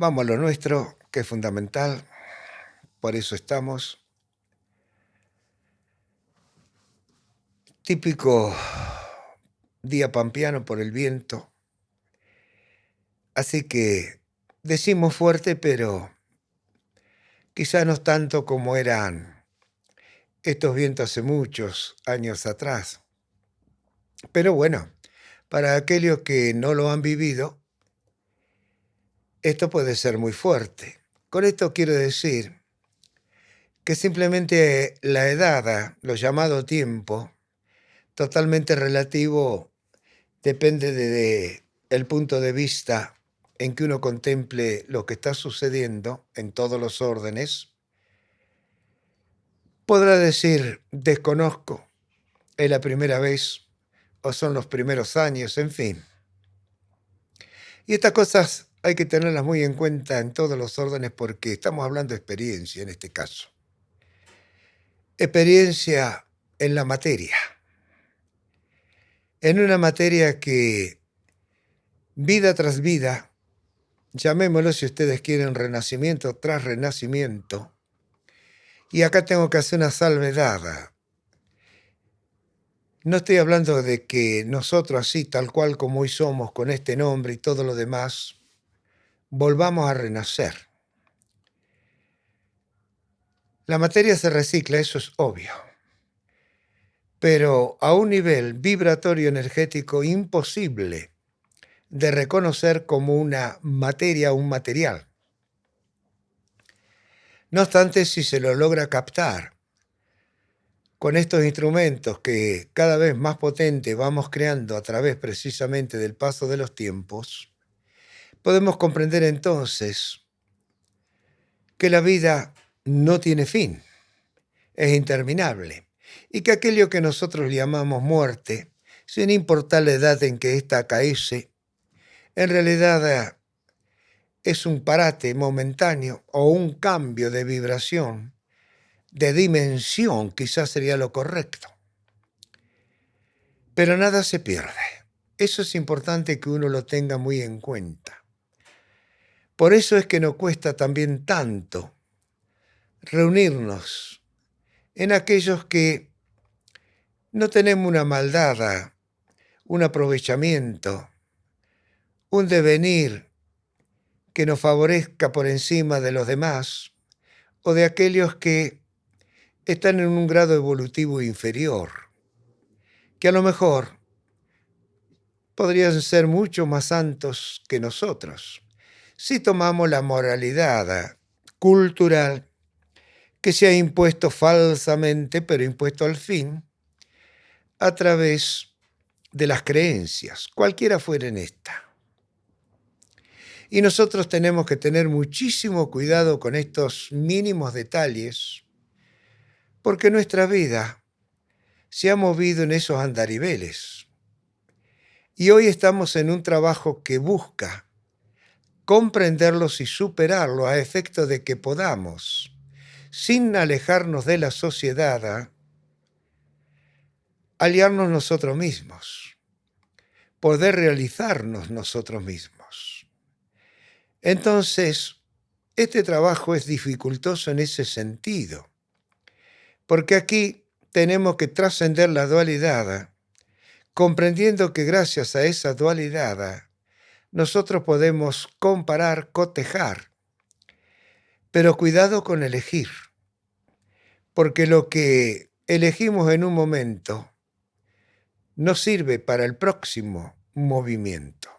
Vamos a lo nuestro, que es fundamental, por eso estamos. Típico día pampeano por el viento, así que decimos fuerte, pero quizá no tanto como eran estos vientos hace muchos años atrás. Pero bueno, para aquellos que no lo han vivido, esto puede ser muy fuerte. Con esto quiero decir que simplemente la edad, lo llamado tiempo, totalmente relativo, depende de el punto de vista en que uno contemple lo que está sucediendo en todos los órdenes. Podrá decir, desconozco, es la primera vez o son los primeros años, en fin. Y estas cosas hay que tenerlas muy en cuenta en todos los órdenes porque estamos hablando de experiencia en este caso. Experiencia en la materia. En una materia que vida tras vida, llamémoslo si ustedes quieren renacimiento tras renacimiento, y acá tengo que hacer una salvedad. No estoy hablando de que nosotros así, tal cual como hoy somos, con este nombre y todo lo demás, volvamos a renacer. La materia se recicla, eso es obvio, pero a un nivel vibratorio energético imposible de reconocer como una materia o un material. No obstante, si se lo logra captar con estos instrumentos que cada vez más potentes vamos creando a través precisamente del paso de los tiempos, podemos comprender entonces que la vida no tiene fin, es interminable, y que aquello que nosotros llamamos muerte, sin importar la edad en que ésta acaece, en realidad es un parate momentáneo o un cambio de vibración, de dimensión, quizás sería lo correcto. Pero nada se pierde. Eso es importante que uno lo tenga muy en cuenta. Por eso es que nos cuesta también tanto reunirnos en aquellos que no tenemos una maldad, un aprovechamiento, un devenir que nos favorezca por encima de los demás, o de aquellos que están en un grado evolutivo inferior, que a lo mejor podrían ser mucho más santos que nosotros, si tomamos la moralidad cultural que se ha impuesto falsamente, pero impuesto al fin, a través de las creencias, cualquiera fuera en esta. Y nosotros tenemos que tener muchísimo cuidado con estos mínimos detalles, porque nuestra vida se ha movido en esos andariveles. Y hoy estamos en un trabajo que busca comprenderlos y superarlos a efecto de que podamos, sin alejarnos de la sociedad, aliarnos nosotros mismos, poder realizarnos nosotros mismos. Entonces, este trabajo es dificultoso en ese sentido, porque aquí tenemos que trascender la dualidad, comprendiendo que gracias a esa dualidad nosotros podemos comparar, cotejar, pero cuidado con elegir, porque lo que elegimos en un momento no sirve para el próximo movimiento.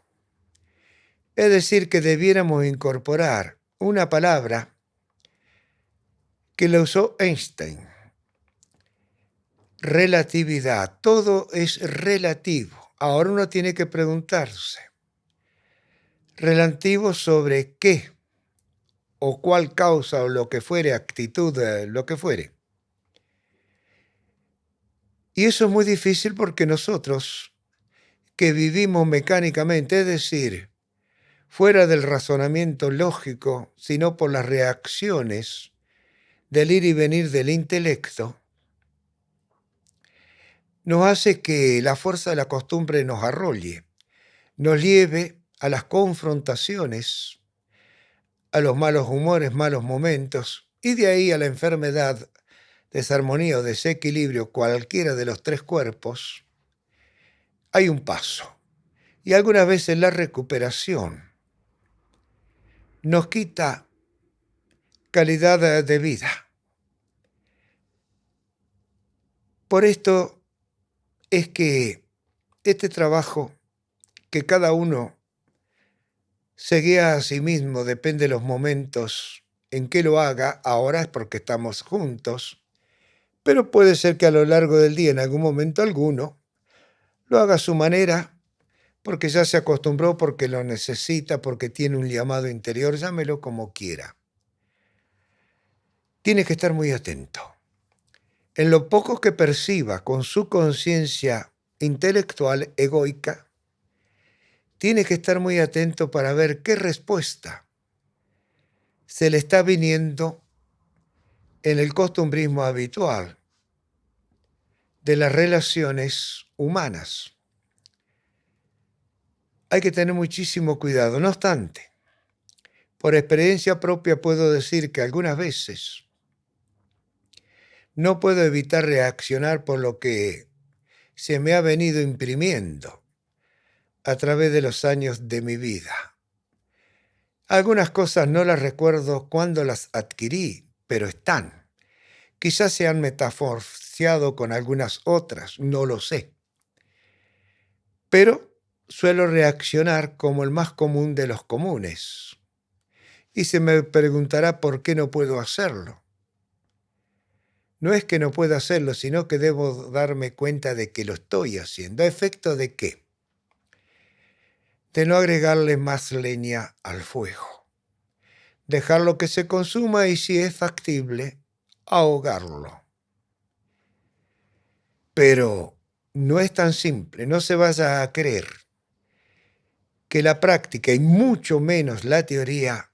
Es decir, que debiéramos incorporar una palabra que la usó Einstein. Relatividad. Todo es relativo. Ahora uno tiene que preguntarse, ¿relativo sobre qué? O cuál causa o lo que fuere, actitud, lo que fuere. Y eso es muy difícil porque nosotros que vivimos mecánicamente, es decir, fuera del razonamiento lógico, sino por las reacciones del ir y venir del intelecto, nos hace que la fuerza de la costumbre nos arrolle, nos lleve a las confrontaciones, a los malos humores, malos momentos, y de ahí a la enfermedad, desarmonía o desequilibrio, cualquiera de los tres cuerpos, hay un paso. Y algunas veces la recuperación nos quita calidad de vida. Por esto es que este trabajo que cada uno se guía a sí mismo, depende de los momentos en que lo haga, ahora es porque estamos juntos, pero puede ser que a lo largo del día, en algún momento alguno, lo haga a su manera, porque ya se acostumbró, porque lo necesita, porque tiene un llamado interior, llámelo como quiera. Tiene que estar muy atento. En lo poco que perciba con su conciencia intelectual egoica, tiene que estar muy atento para ver qué respuesta se le está viniendo en el costumbrismo habitual de las relaciones humanas. Hay que tener muchísimo cuidado. No obstante, por experiencia propia puedo decir que algunas veces no puedo evitar reaccionar por lo que se me ha venido imprimiendo a través de los años de mi vida. Algunas cosas no las recuerdo cuando las adquirí, pero están. Quizás se han metaforciado con algunas otras, no lo sé. Pero suelo reaccionar como el más común de los comunes. Y se me preguntará por qué no puedo hacerlo. No es que no pueda hacerlo, sino que debo darme cuenta de que lo estoy haciendo. ¿A efecto de qué? De no agregarle más leña al fuego. Dejarlo que se consuma y, si es factible, ahogarlo. Pero no es tan simple. No se vaya a creer que la práctica, y mucho menos la teoría,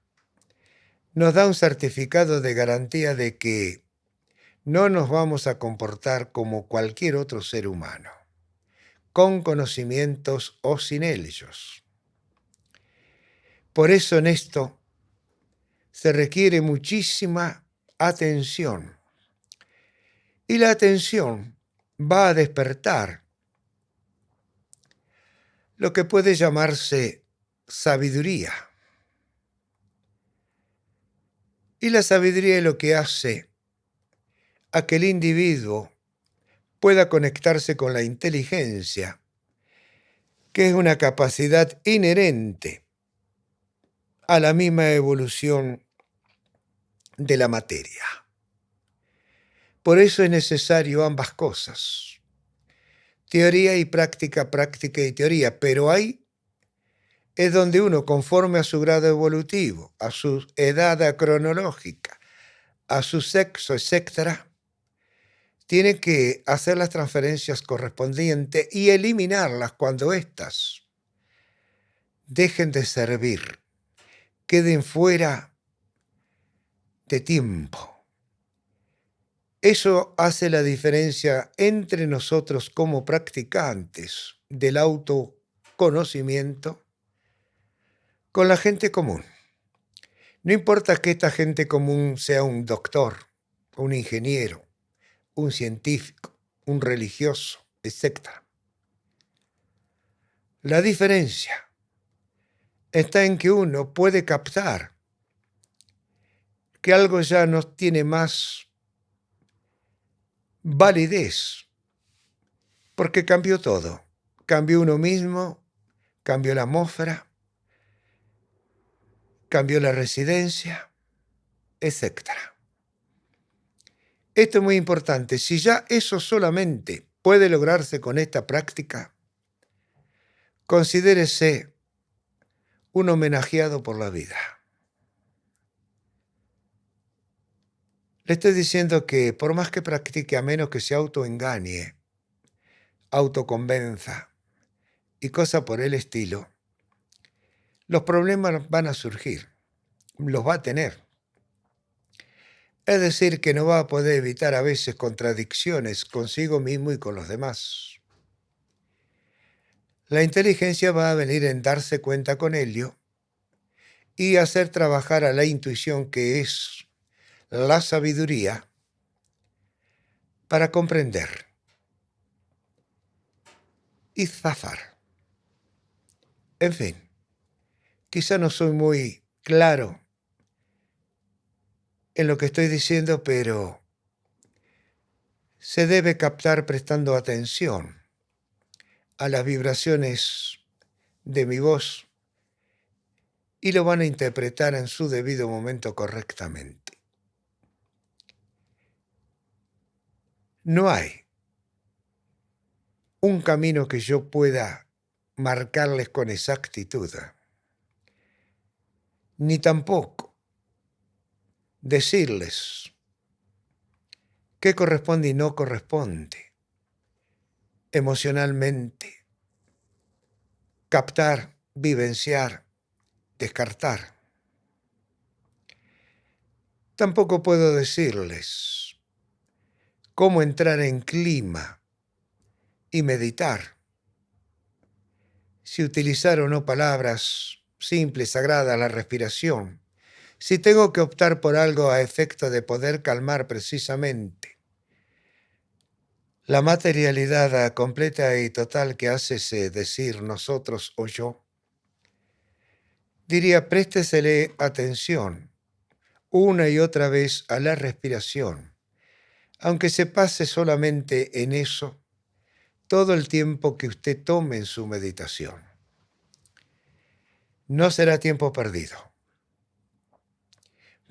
nos da un certificado de garantía de que no nos vamos a comportar como cualquier otro ser humano, con conocimientos o sin ellos. Por eso en esto se requiere muchísima atención. Y la atención va a despertar lo que puede llamarse sabiduría. Y la sabiduría es lo que hace a que el individuo pueda conectarse con la inteligencia, que es una capacidad inherente a la misma evolución de la materia. Por eso es necesario ambas cosas, teoría y práctica, práctica y teoría, pero ahí es donde uno, conforme a su grado evolutivo, a su edad cronológica, a su sexo, etcétera, tiene que hacer las transferencias correspondientes y eliminarlas cuando éstas dejen de servir, queden fuera de tiempo. Eso hace la diferencia entre nosotros como practicantes del autoconocimiento con la gente común. No importa que esta gente común sea un doctor, un ingeniero, un científico, un religioso, etc. La diferencia está en que uno puede captar que algo ya no tiene más validez, porque cambió todo. Cambió uno mismo, cambió la atmósfera, cambió la residencia, etc. Esto es muy importante. Si ya eso solamente puede lograrse con esta práctica, considérese un homenajeado por la vida. Le estoy diciendo que por más que practique, a menos que se autoengañe, autoconvenza y cosas por el estilo, los problemas van a surgir, los va a tener. Es decir, que no va a poder evitar a veces contradicciones consigo mismo y con los demás. La inteligencia va a venir en darse cuenta con ello y hacer trabajar a la intuición, que es la sabiduría, para comprender y zafar. En fin, quizá no soy muy claro en lo que estoy diciendo, pero se debe captar prestando atención a las vibraciones de mi voz y lo van a interpretar en su debido momento correctamente. No hay un camino que yo pueda marcarles con exactitud, ni tampoco decirles qué corresponde y no corresponde emocionalmente, captar, vivenciar, descartar. Tampoco puedo decirles cómo entrar en clima y meditar, si utilizar o no palabras simples, sagradas, la respiración, si tengo que optar por algo a efecto de poder calmar precisamente la materialidad completa y total que hace ese decir nosotros o yo, diría préstesele atención una y otra vez a la respiración, aunque se pase solamente en eso todo el tiempo que usted tome en su meditación. No será tiempo perdido,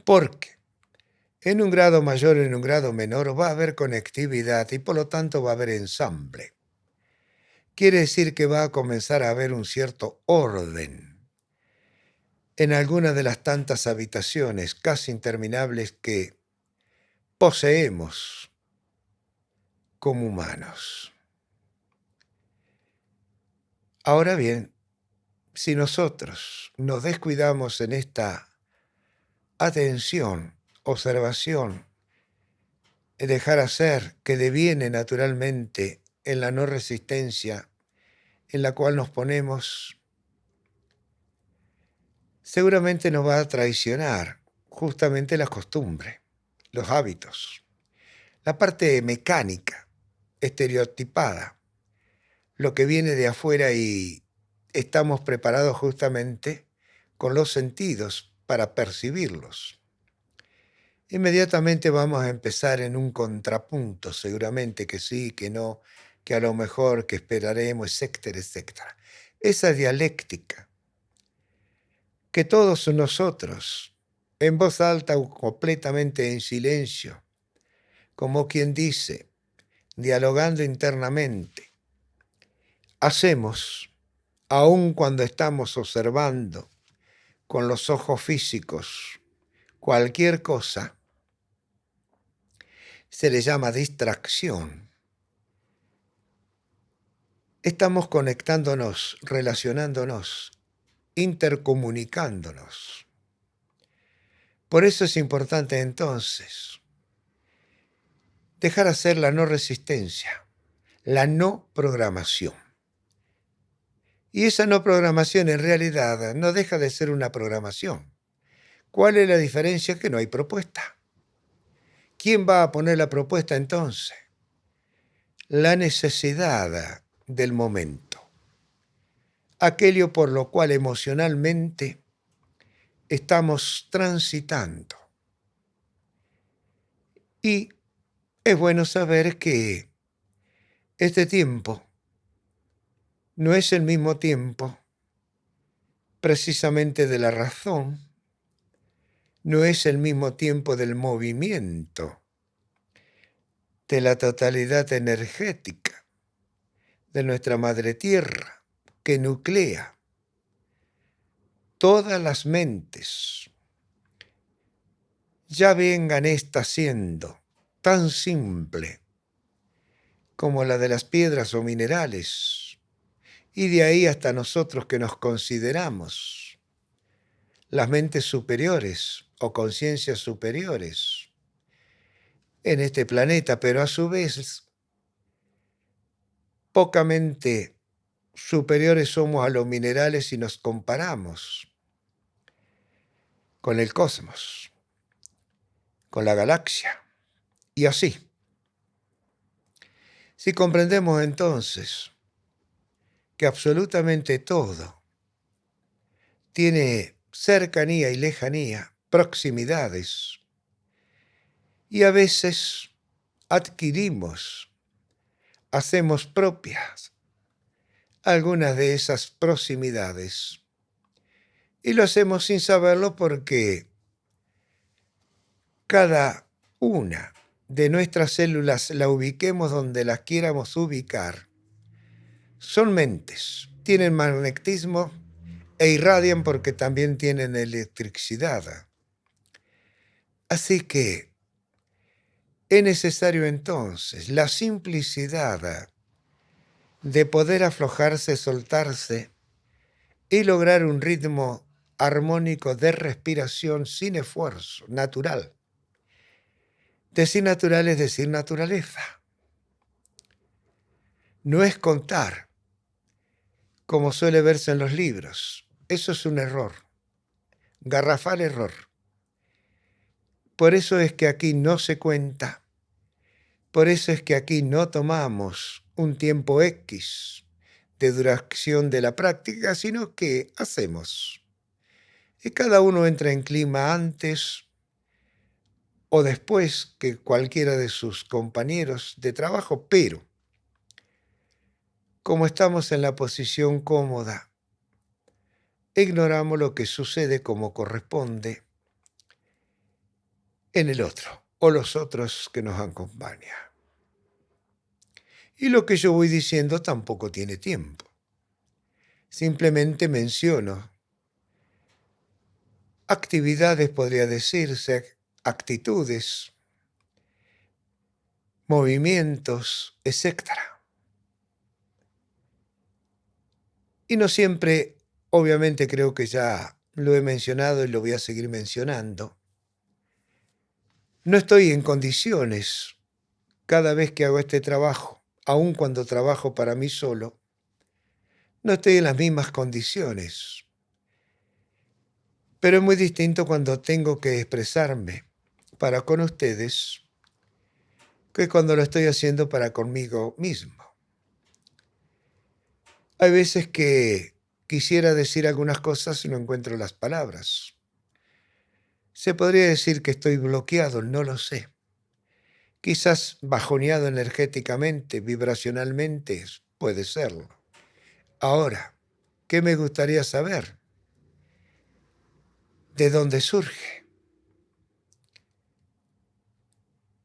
porque en un grado mayor o en un grado menor va a haber conectividad y por lo tanto va a haber ensamble. Quiere decir que va a comenzar a haber un cierto orden en alguna de las tantas habitaciones casi interminables que poseemos como humanos. Ahora bien, si nosotros nos descuidamos en esta atención, observación, dejar hacer, que deviene naturalmente en la no resistencia en la cual nos ponemos, seguramente nos va a traicionar justamente la costumbre, los hábitos, la parte mecánica, estereotipada, lo que viene de afuera, y estamos preparados justamente con los sentidos para percibirlos. Inmediatamente vamos a empezar en un contrapunto, seguramente que sí, que no, que a lo mejor, que esperaremos, etcétera, etcétera. Esa dialéctica que todos nosotros, en voz alta o completamente en silencio, como quien dice, dialogando internamente, hacemos, aun cuando estamos observando con los ojos físicos cualquier cosa, se le llama distracción. Estamos conectándonos, relacionándonos, intercomunicándonos. Por eso es importante entonces dejar hacer la no resistencia, la no programación. Y esa no programación en realidad no deja de ser una programación. ¿Cuál es la diferencia? Que no hay propuesta. ¿Quién va a poner la propuesta entonces? La necesidad del momento. Aquello por lo cual emocionalmente estamos transitando. Y es bueno saber que este tiempo no es el mismo tiempo precisamente de la razón, no es el mismo tiempo del movimiento, de la totalidad energética de nuestra madre tierra, que nuclea todas las mentes. Ya vengan esta siendo tan simple como la de las piedras o minerales, y de ahí hasta nosotros que nos consideramos las mentes superiores o conciencias superiores en este planeta, pero a su vez pocamente superiores somos a los minerales si nos comparamos. con el cosmos, con la galaxia, y así. Si comprendemos entonces que absolutamente todo tiene cercanía y lejanía, proximidades, y a veces adquirimos, hacemos propias algunas de esas proximidades, y lo hacemos sin saberlo porque cada una de nuestras células, la ubiquemos donde las quieramos ubicar, son mentes, tienen magnetismo e irradian porque también tienen electricidad. Así que es necesario entonces la simplicidad de poder aflojarse, soltarse y lograr un ritmo armónico de respiración sin esfuerzo, natural. Decir natural es decir naturaleza. No es contar, como suele verse en los libros. Eso es un error, garrafal error. Por eso es que aquí no se cuenta, por eso es que aquí no tomamos un tiempo X de duración de la práctica, sino que hacemos. Y cada uno entra en clima antes o después que cualquiera de sus compañeros de trabajo, pero como estamos en la posición cómoda, ignoramos lo que sucede como corresponde en el otro o los otros que nos acompañan. Y lo que yo voy diciendo tampoco tiene tiempo. Simplemente menciono actividades, podría decirse, actitudes, movimientos, etc. Y no siempre, obviamente creo que ya lo he mencionado y lo voy a seguir mencionando. No estoy en condiciones cada vez que hago este trabajo, aun cuando trabajo para mí solo, no estoy en las mismas condiciones. Pero es muy distinto cuando tengo que expresarme para con ustedes que cuando lo estoy haciendo para conmigo mismo. Hay veces que quisiera decir algunas cosas y no encuentro las palabras. Se podría decir que estoy bloqueado, no lo sé. Quizás bajoneado energéticamente, vibracionalmente, puede serlo. Ahora, ¿qué me gustaría saber? ¿De dónde surge?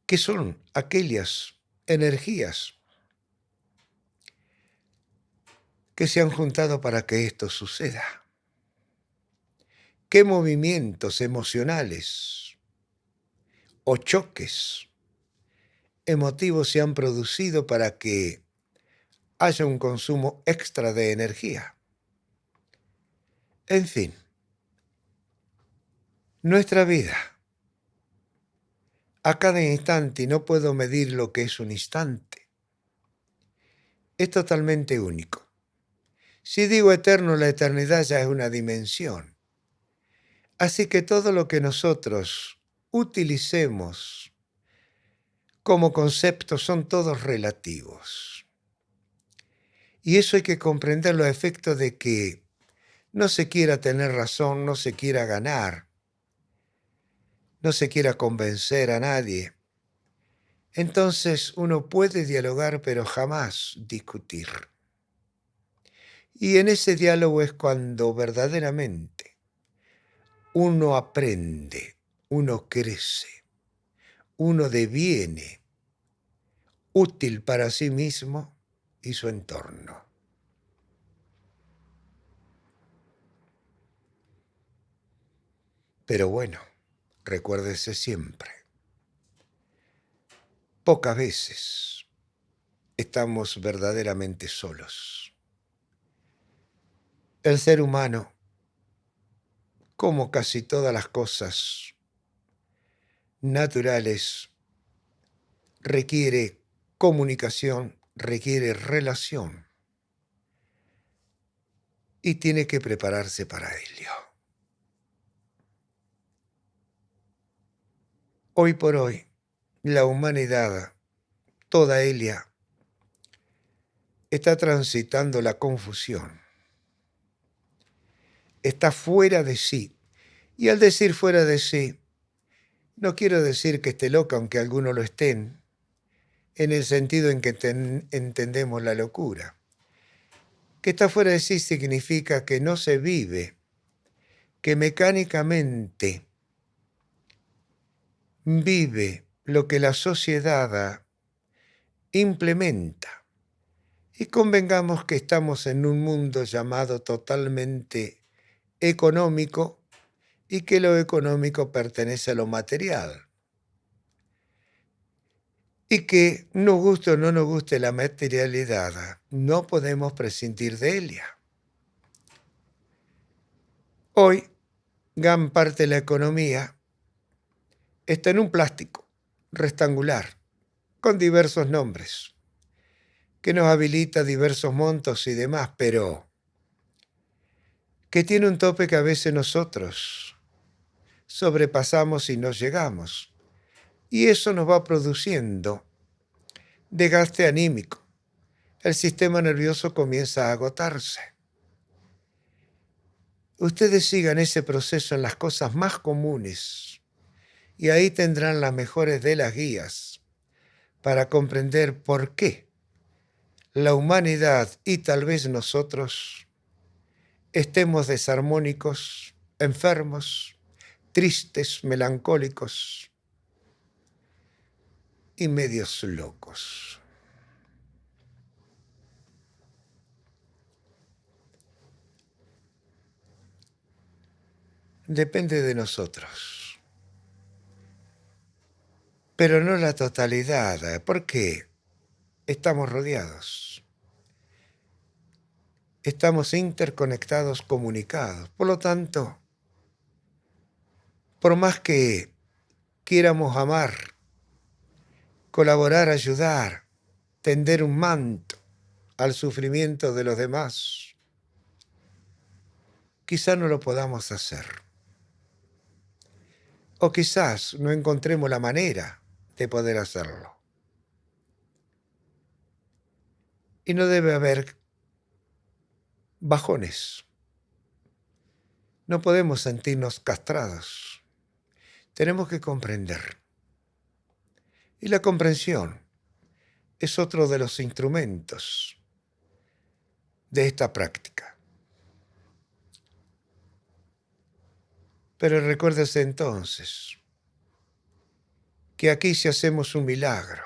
¿Qué son aquellas energías que se han juntado para que esto suceda? ¿Qué movimientos emocionales o choques emotivos se han producido para que haya un consumo extra de energía? En fin, nuestra vida, a cada instante, y no puedo medir lo que es un instante, es totalmente único. Si digo eterno, la eternidad ya es una dimensión. Así que todo lo que nosotros utilicemos como conceptos son todos relativos. Y eso hay que comprenderlo a efecto de que no se quiera tener razón, no se quiera ganar, no se quiera convencer a nadie. Entonces uno puede dialogar, pero jamás discutir. Y en ese diálogo es cuando verdaderamente uno aprende, uno crece, uno deviene útil para sí mismo y su entorno. Pero bueno, recuérdese siempre, pocas veces estamos verdaderamente solos. El ser humano, como casi todas las cosas naturales, requiere comunicación, requiere relación y tiene que prepararse para ello. Hoy por hoy, la humanidad, toda ella, está transitando la confusión. Está fuera de sí. Y al decir fuera de sí, no quiero decir que esté loca, aunque algunos lo estén, en el sentido en que entendemos la locura. Que está fuera de sí significa que no se vive, que mecánicamente vive lo que la sociedad implementa. Y convengamos que estamos en un mundo llamado totalmente económico y que lo económico pertenece a lo material. Y que nos guste o no nos guste la materialidad, no podemos prescindir de ella. Hoy, gran parte de la economía está en un plástico rectangular con diversos nombres, que nos habilita diversos montos y demás, pero que tiene un tope que a veces nosotros sobrepasamos y no llegamos. Y eso nos va produciendo desgaste anímico. El sistema nervioso comienza a agotarse. Ustedes sigan ese proceso en las cosas más comunes y ahí tendrán las mejores de las guías para comprender por qué la humanidad y tal vez nosotros estemos desarmónicos, enfermos, tristes, melancólicos y medios locos. Depende de nosotros, pero no la totalidad, porque estamos rodeados, estamos interconectados, comunicados. Por lo tanto, por más que quieramos amar, colaborar, ayudar, tender un manto al sufrimiento de los demás, quizá no lo podamos hacer. O quizás no encontremos la manera de poder hacerlo. Y no debe haber bajones. No podemos sentirnos castrados. Tenemos que comprender. Y la comprensión es otro de los instrumentos de esta práctica. Pero recuérdese entonces que aquí si hacemos un milagro,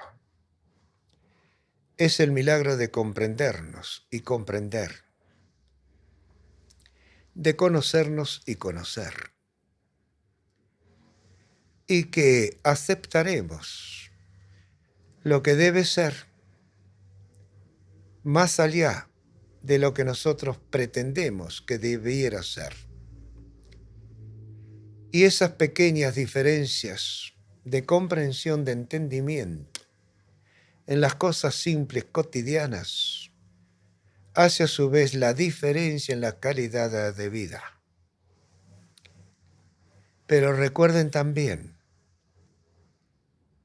es el milagro de comprendernos y comprender, de conocernos y conocer, y que aceptaremos lo que debe ser más allá de lo que nosotros pretendemos que debiera ser. Y esas pequeñas diferencias de comprensión, de entendimiento en las cosas simples, cotidianas, hace a su vez la diferencia en la calidad de vida. Pero recuerden también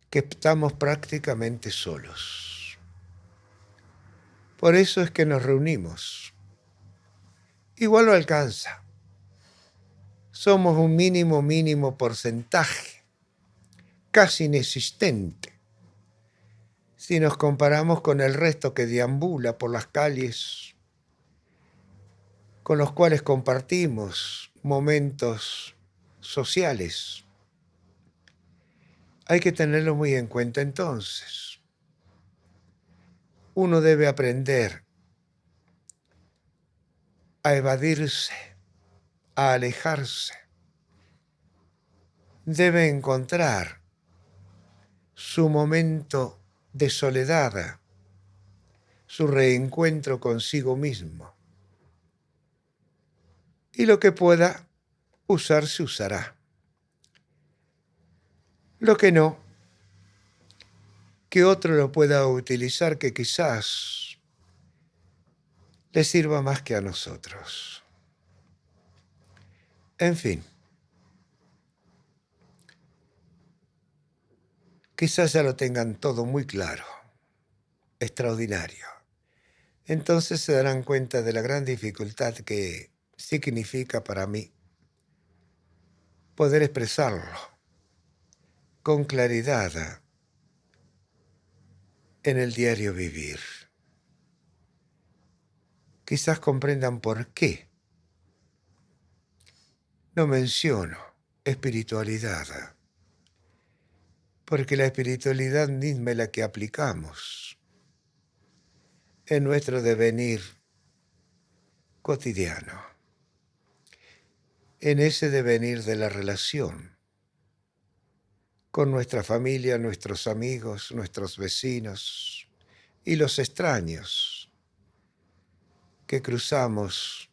que estamos prácticamente solos. Por eso es que nos reunimos. Igual no alcanza. Somos un mínimo porcentaje, casi inexistente, si nos comparamos con el resto que deambula por las calles, con los cuales compartimos momentos sociales. Hay que tenerlo muy en cuenta entonces. Uno debe aprender a evadirse, a alejarse. Debe encontrar su momento de soledad, su reencuentro consigo mismo. Y lo que pueda usar se usará. Lo que no, que otro lo pueda utilizar que quizás le sirva más que a nosotros. En fin, quizás ya lo tengan todo muy claro, extraordinario. Entonces se darán cuenta de la gran dificultad que significa para mí poder expresarlo con claridad en el diario vivir. Quizás comprendan por qué no menciono espiritualidad, porque la espiritualidad misma es la que aplicamos en nuestro devenir cotidiano, en ese devenir de la relación con nuestra familia, nuestros amigos, nuestros vecinos y los extraños que cruzamos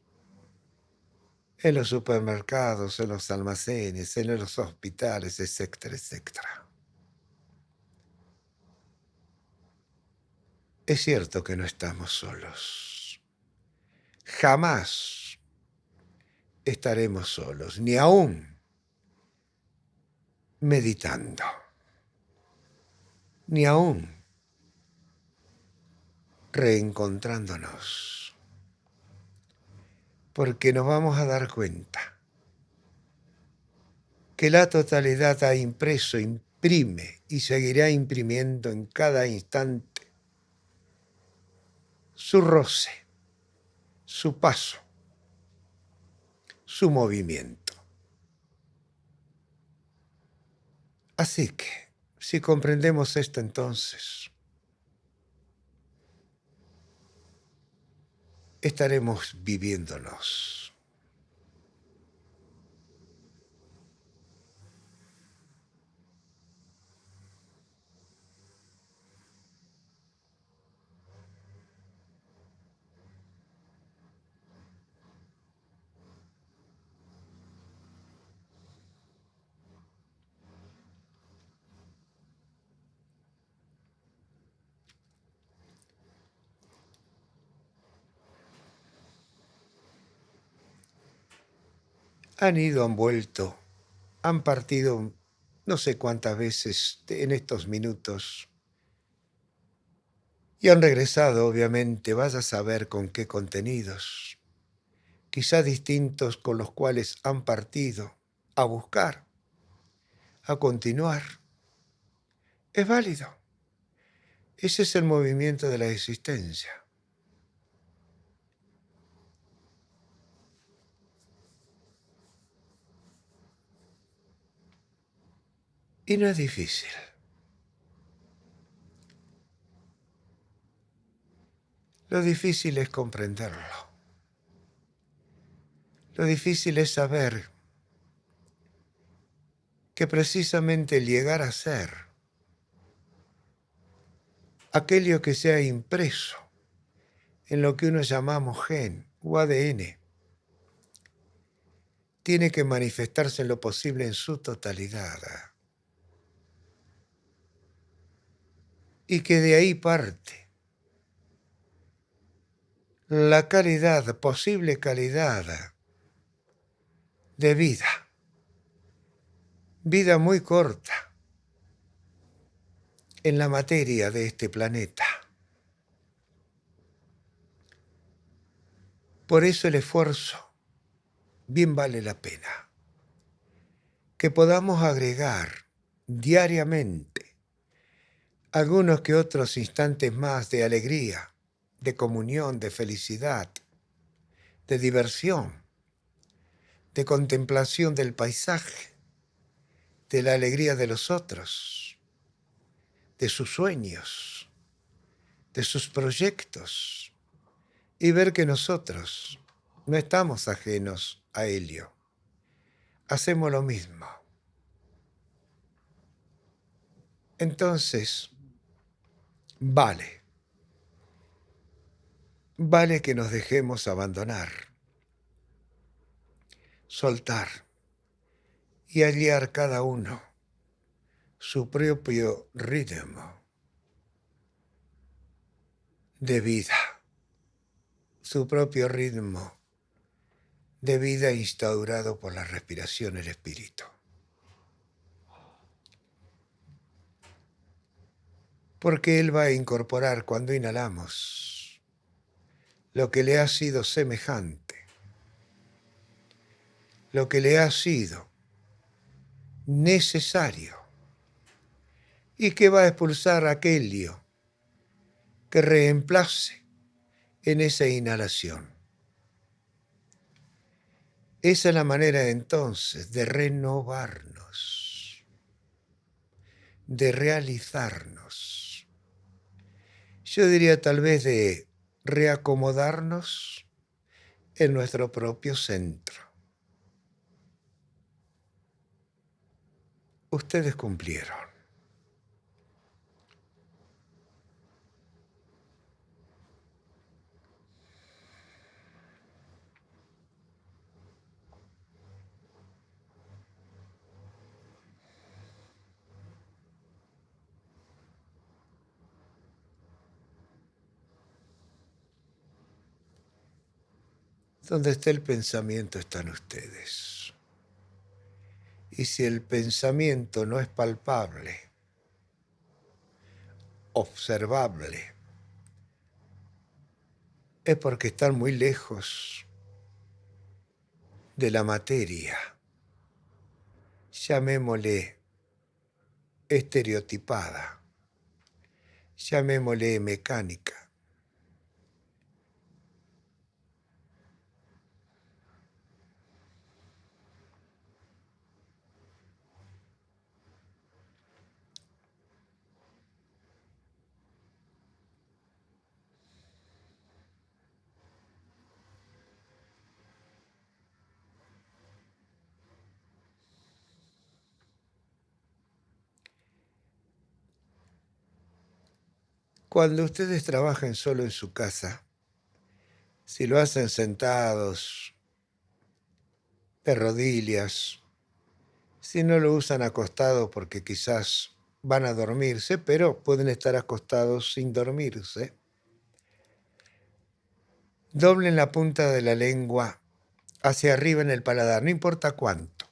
en los supermercados, en los almacenes, en los hospitales, etcétera, etcétera. Es cierto que no estamos solos. Jamás estaremos solos, ni aún meditando, ni aún reencontrándonos, porque nos vamos a dar cuenta que la totalidad ha impreso, imprime y seguirá imprimiendo en cada instante su roce, su paso, su movimiento. Así que, si comprendemos esto entonces, estaremos viviéndonos. Han ido, han vuelto, han partido no sé cuántas veces en estos minutos y han regresado, obviamente, vaya a saber con qué contenidos, quizá distintos con los cuales han partido a buscar, a continuar. Es válido. Ese es el movimiento de la existencia. Y no es difícil. Lo difícil es comprenderlo. Lo difícil es saber que precisamente el llegar a ser aquello que sea impreso en lo que uno llamamos gen o ADN, tiene que manifestarse en lo posible en su totalidad. Y que de ahí parte la calidad, posible calidad de vida. Vida muy corta en la materia de este planeta. Por eso el esfuerzo bien vale la pena. Que podamos agregar diariamente algunos que otros instantes más de alegría, de comunión, de felicidad, de diversión, de contemplación del paisaje, de la alegría de los otros, de sus sueños, de sus proyectos, y ver que nosotros no estamos ajenos a ello. Hacemos lo mismo. Entonces, vale que nos dejemos abandonar, soltar y hallar cada uno su propio ritmo de vida, su propio ritmo de vida instaurado por la respiración del espíritu. porque Él va a incorporar cuando inhalamos lo que le ha sido semejante, lo que le ha sido necesario, y que va a expulsar aquello que reemplace en esa inhalación. Esa es la manera entonces de renovarnos, de realizarnos. Yo diría tal vez de reacomodarnos en nuestro propio centro. Ustedes cumplieron. Donde está el pensamiento están ustedes. Y si el pensamiento no es palpable, observable, es porque están muy lejos de la materia, llamémosle estereotipada, llamémosle mecánica. Cuando ustedes trabajen solo en su casa, si lo hacen sentados, de rodillas, si no lo usan acostado porque quizás van a dormirse, pero pueden estar acostados sin dormirse, doblen la punta de la lengua hacia arriba en el paladar, no importa cuánto.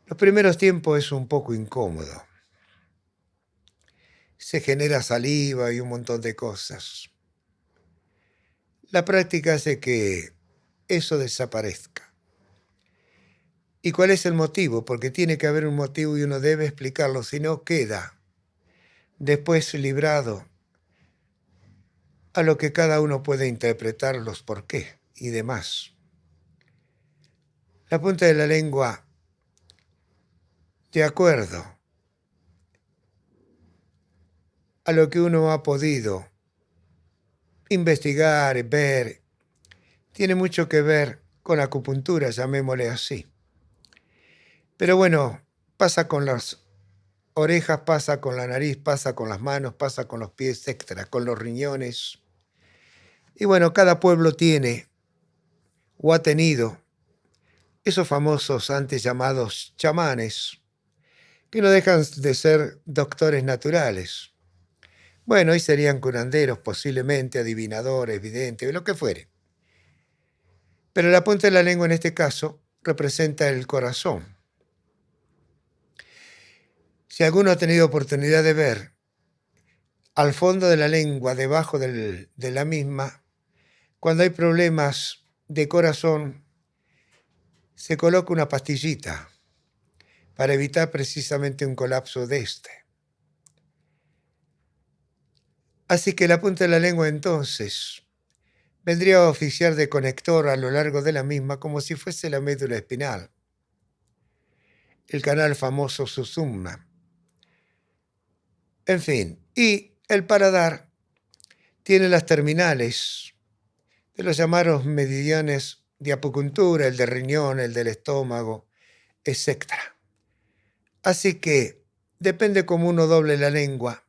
Los primeros tiempos es un poco incómodo. Se genera saliva y un montón de cosas. La práctica hace que eso desaparezca. ¿Y cuál es el motivo? Porque tiene que haber un motivo y uno debe explicarlo, si no queda después librado a lo que cada uno puede interpretar los por qué y demás. La punta de la lengua, de acuerdo a lo que uno ha podido investigar, ver, tiene mucho que ver con acupuntura, llamémosle así. Pero bueno, pasa con las orejas, pasa con la nariz, pasa con las manos, pasa con los pies, etcétera, con los riñones. Y bueno, cada pueblo tiene o ha tenido esos famosos antes llamados chamanes, que no dejan de ser doctores naturales. Bueno, hoy serían curanderos, posiblemente adivinadores, videntes, lo que fuere. Pero la punta de la lengua en este caso representa el corazón. Si alguno ha tenido oportunidad de ver al fondo de la lengua, debajo de la misma, cuando hay problemas de corazón, se coloca una pastillita para evitar precisamente un colapso de este. Así que la punta de la lengua entonces vendría a oficiar de conector a lo largo de la misma como si fuese la médula espinal, el canal famoso susumna. En fin, y el paladar tiene las terminales de los llamados meridianes de acupuntura, el de riñón, el del estómago, etc. Así que depende cómo uno doble la lengua.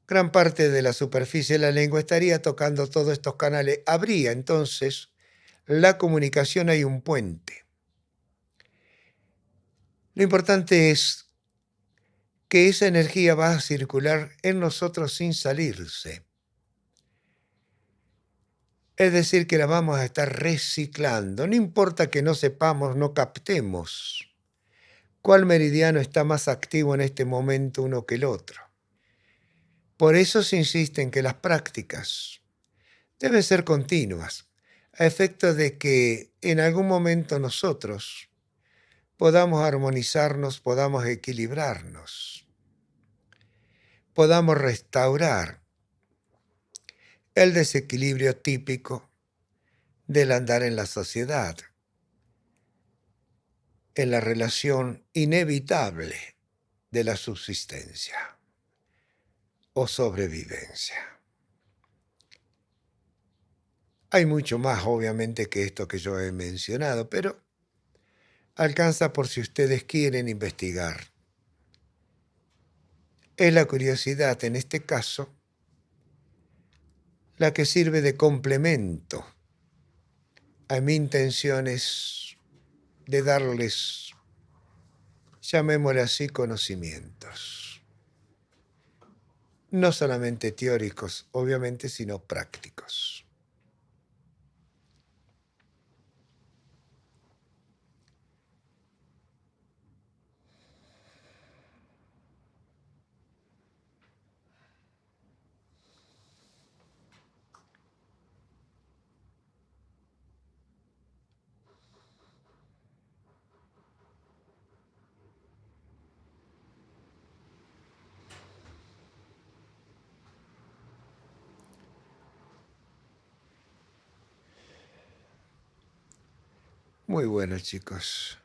Gran parte de la superficie de la lengua estaría tocando todos estos canales. Habría entonces la comunicación, hay un puente. Lo importante es que esa energía va a circular en nosotros sin salirse. Es decir, que la vamos a estar reciclando. No importa que no sepamos, no captemos cuál meridiano está más activo en este momento uno que el otro. Por eso se insiste en que las prácticas deben ser continuas, a efecto de que en algún momento nosotros podamos armonizarnos, podamos equilibrarnos, podamos restaurar el desequilibrio típico del andar en la sociedad, en la relación inevitable de la subsistencia o sobrevivencia. Hay mucho más, obviamente, que esto que yo he mencionado, pero alcanza por si ustedes quieren investigar. Es la curiosidad, en este caso, la que sirve de complemento a mi intención es de darles, llamémosle así, conocimientos. No solamente teóricos, obviamente, sino prácticos. Muy bueno, chicos.